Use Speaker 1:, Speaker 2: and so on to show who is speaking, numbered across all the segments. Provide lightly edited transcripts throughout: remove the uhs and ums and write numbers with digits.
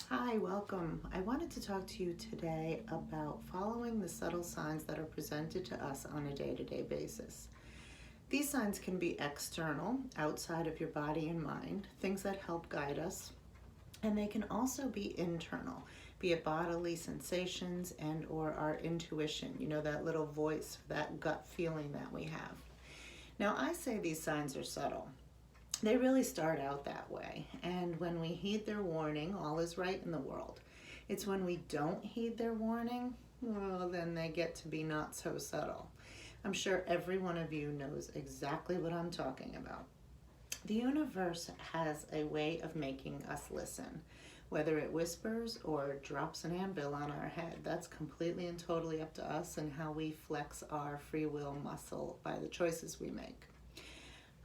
Speaker 1: Hi, welcome. I wanted to talk to you today about following the subtle signs that are presented to us on a day-to-day basis. These signs can be external, outside of your body and mind, things that help guide us, and they can also be internal, be it bodily sensations and or our intuition, that little voice, that gut feeling that we have. Now, I say these signs are subtle. They really start out that way, and when we heed their warning, all is right in the world. It's when we don't heed their warning, well, then they get to be not so subtle. I'm sure every one of you knows exactly what I'm talking about. The universe has a way of making us listen. Whether it whispers or drops an anvil on our head, that's completely and totally up to us and how we flex our free will muscle by the choices we make.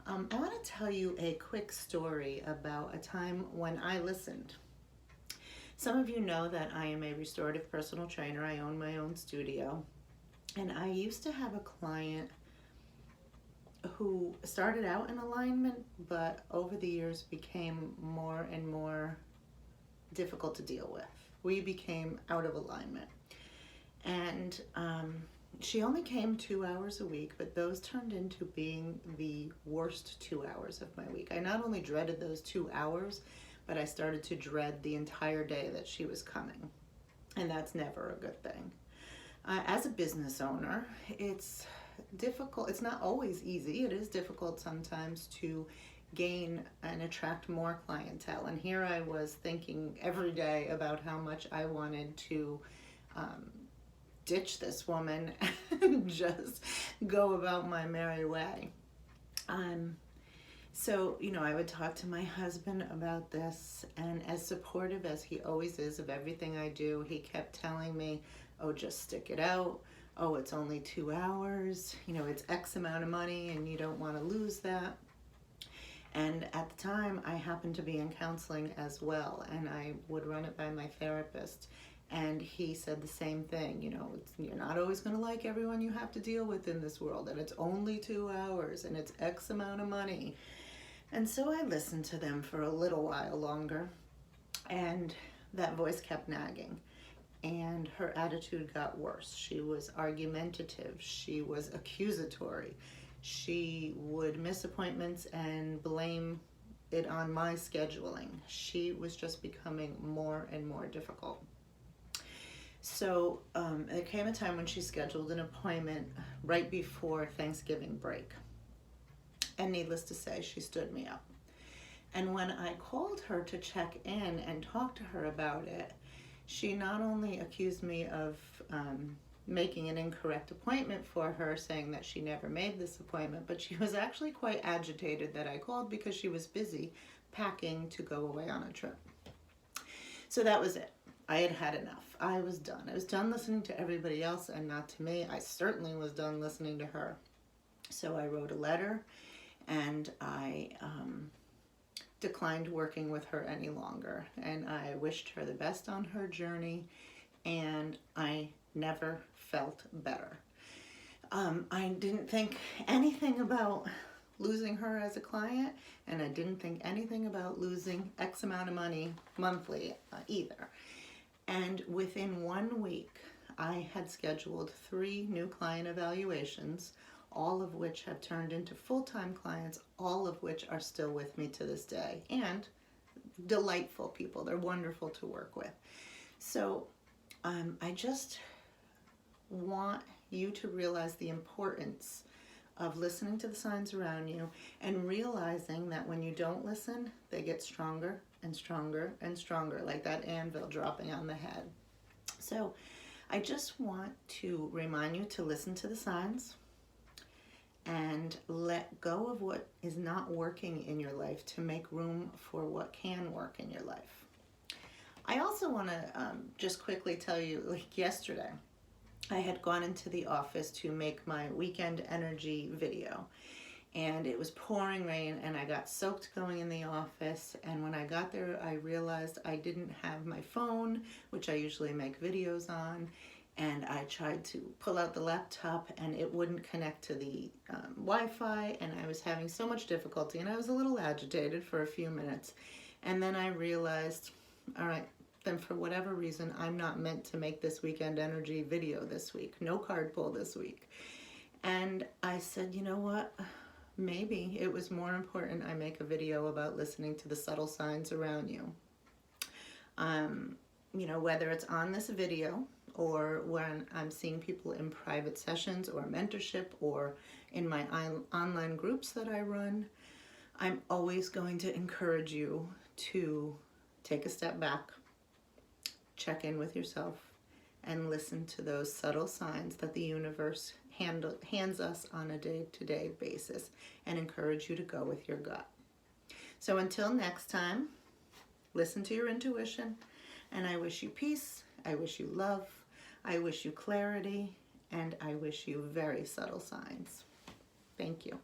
Speaker 1: I want to tell you a quick story about a time when I listened. Some of you know that I am a restorative personal trainer. I own my own studio. And I used to have a client who started out in alignment, but over the years became more and more difficult to deal with. We became out of alignment. And she only came 2 hours a week, but those turned into being the worst 2 hours of my week. I not only dreaded those 2 hours, but I started to dread the entire day that she was coming. And that's never a good thing. As a business owner, it's difficult. It's not always easy. It is difficult sometimes to gain and attract more clientele. And here I was thinking every day about how much I wanted to ditch this woman and just go about my merry way. So, I would talk to my husband about this, and as supportive as he always is of everything I do, he kept telling me, oh, just stick it out. Oh, it's only 2 hours. It's X amount of money and you don't want to lose that. And at the time, I happened to be in counseling as well, and I would run it by my therapist. And he said the same thing, you're not always going to like everyone you have to deal with in this world, and it's only 2 hours, and it's X amount of money. And so I listened to them for a little while longer, and that voice kept nagging, and her attitude got worse. She was argumentative. She was accusatory. She would miss appointments and blame it on my scheduling. She was just becoming more and more difficult. So there came a time when she scheduled an appointment right before Thanksgiving break. And needless to say, she stood me up. And when I called her to check in and talk to her about it, she not only accused me of making an incorrect appointment for her, saying that she never made this appointment, but she was actually quite agitated that I called because she was busy packing to go away on a trip. So that was it. I had had enough. I was done. I was done listening to everybody else and not to me. I certainly was done listening to her. So I wrote a letter, and I declined working with her any longer. And I wished her the best on her journey, and I never felt better. I didn't think anything about losing her as a client, and I didn't think anything about losing X amount of money monthly either. And within 1 week, I had scheduled 3 new client evaluations, all of which have turned into full-time clients, all of which are still with me to this day, and delightful people. They're wonderful to work with. So I just want you to realize the importance of listening to the signs around you and realizing that when you don't listen, they get stronger and stronger and stronger, like that anvil dropping on the head. So I just want to remind you to listen to the signs and let go of what is not working in your life to make room for what can work in your life. I also want to just quickly tell you, like yesterday, I had gone into the office to make my weekend energy video, and it was pouring rain, and I got soaked going in the office. And when I got there, I realized I didn't have my phone, which I usually make videos on, and I tried to pull out the laptop, and it wouldn't connect to the Wi-Fi, and I was having so much difficulty, and I was a little agitated for a few minutes. And then I realized, all right, then for whatever reason, I'm not meant to make this weekend energy video this week. No card pull this week. And I said, you know what? Maybe it was more important I make a video about listening to the subtle signs around you. You know, whether it's on this video or when I'm seeing people in private sessions or mentorship or in my online groups that I run, I'm always going to encourage you to take a step back, check in with yourself, and listen to those subtle signs that the universe hands us on a day-to-day basis, and encourage you to go with your gut. So until next time, listen to your intuition, and I wish you peace, I wish you love, I wish you clarity, and I wish you very subtle signs. Thank you.